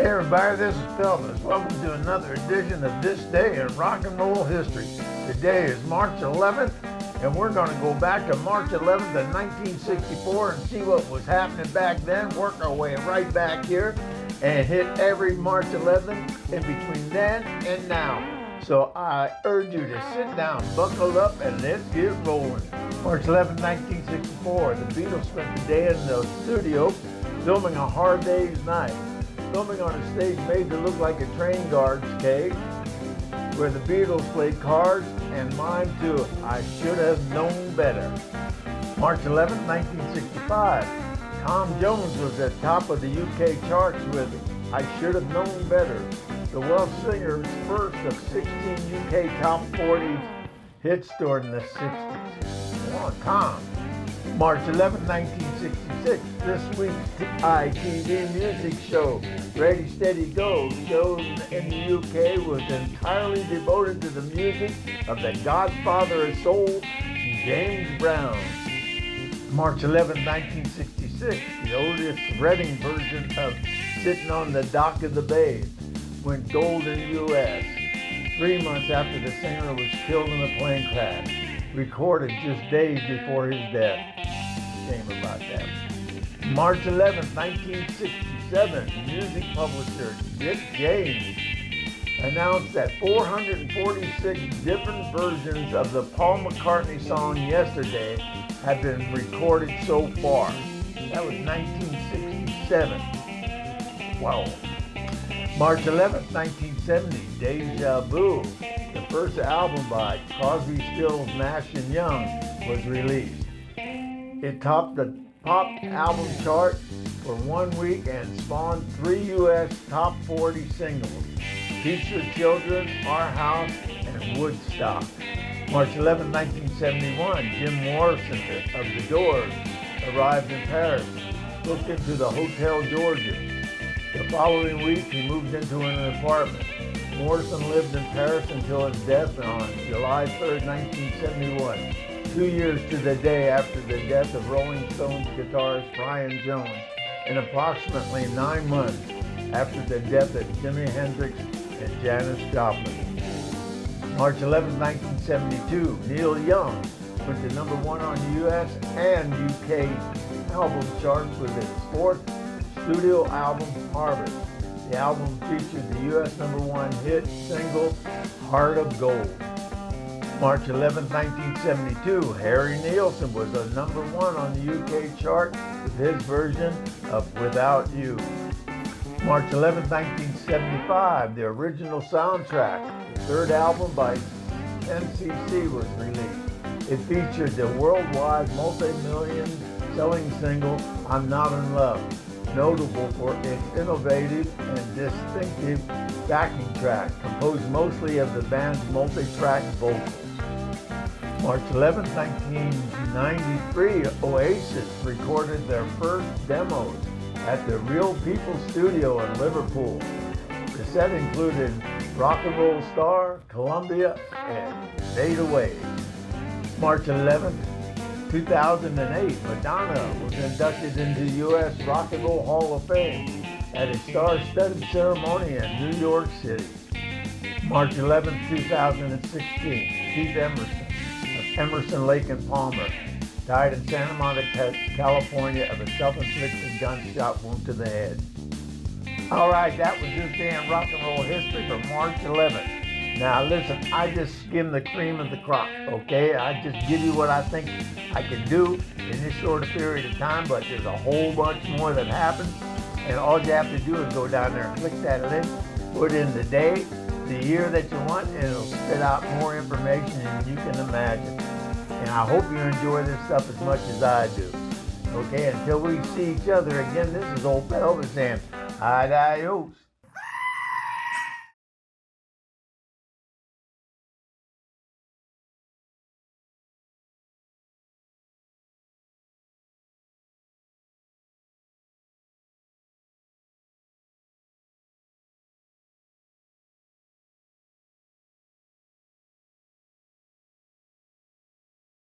Hey everybody, this is Pelvis. Welcome to another edition of This Day in Rock and Roll History. Today is March 11th, and we're going to go back to March 11th of 1964 and see what was happening back then, work our way right back here, and hit every March 11th in between then and now. So I urge you to sit down, buckle up, and let's get rolling. March 11th, 1964, the Beatles spent the day in the studio filming A Hard Day's Night. Filming on a stage made to look like a train guard's cage, where the Beatles played cards and mimed to I Should Have Known Better. March 11, 1965, Tom Jones was at top of the UK charts with I Should Have Known Better, the Welsh singer's first of 16 UK top 40 hits during the 60s. Come on, Tom. March 11, 1966, this week's ITV music show, Ready, Steady, Go, shown in the UK, was entirely devoted to the music of the Godfather of Soul, James Brown. March 11, 1966, the Otis Redding version of Sittin On the Dock of the Bay went gold in the US, 3 months after the singer was killed in a plane crash, recorded just days before his death. Shame about that. March 11, 1967, music publisher Dick James announced that 446 different versions of the Paul McCartney song Yesterday had been recorded so far. That was 1967. Wow. March 11, 1970, Deja Vu, the first album by Crosby, Stills, Nash Young, was released. It topped the pop album chart for 1 week and spawned 3 U.S. top 40 singles, Teach Your Children, Our House, and Woodstock. March 11, 1971, Jim Morrison of The Doors arrived in Paris, booked into the Hotel Georgia. The following week, he moved into an apartment. Morrison lived in Paris until his death on July 3, 1971. 2 years to the day after the death of Rolling Stones guitarist Brian Jones, and approximately 9 months after the death of Jimi Hendrix and Janis Joplin. March 11, 1972, Neil Young went to number 1 on the US and UK album charts with his 4th studio album, Harvest. The album featured the US number 1 hit single, Heart of Gold. March 11, 1972, Harry Nilsson was a number 1 on the UK chart with his version of Without You. March 11, 1975, the original soundtrack, the 3rd album by NCC, was released. It featured the worldwide multi-million selling single, I'm Not in Love, notable for its innovative and distinctive backing track, composed mostly of the band's multi-track vocals. March 11, 1993, Oasis recorded their first demos at the Real People Studio in Liverpool. The set included Rock and Roll Star, Columbia, and Fade Away. March 11, 2008, Madonna was inducted into the U.S. Rock and Roll Hall of Fame at a star-studded ceremony in New York City. March 11, 2016, Keith Emerson of Emerson, Lake and Palmer died in Santa Monica, California of a self-inflicted gunshot wound to the head. All right, that was This Day in Rock and Roll History for March 11th. Now listen, I just skim the cream of the crop, okay? I just give you what I think I can do in this short period of time, but there's a whole bunch more that happens, and all you have to do is go down there and click that link, put in the day, the year that you want, and it'll spit out more information than you can imagine. And I hope you enjoy this stuff as much as I do. Okay, until we see each other again, this is old Pelvis saying adios.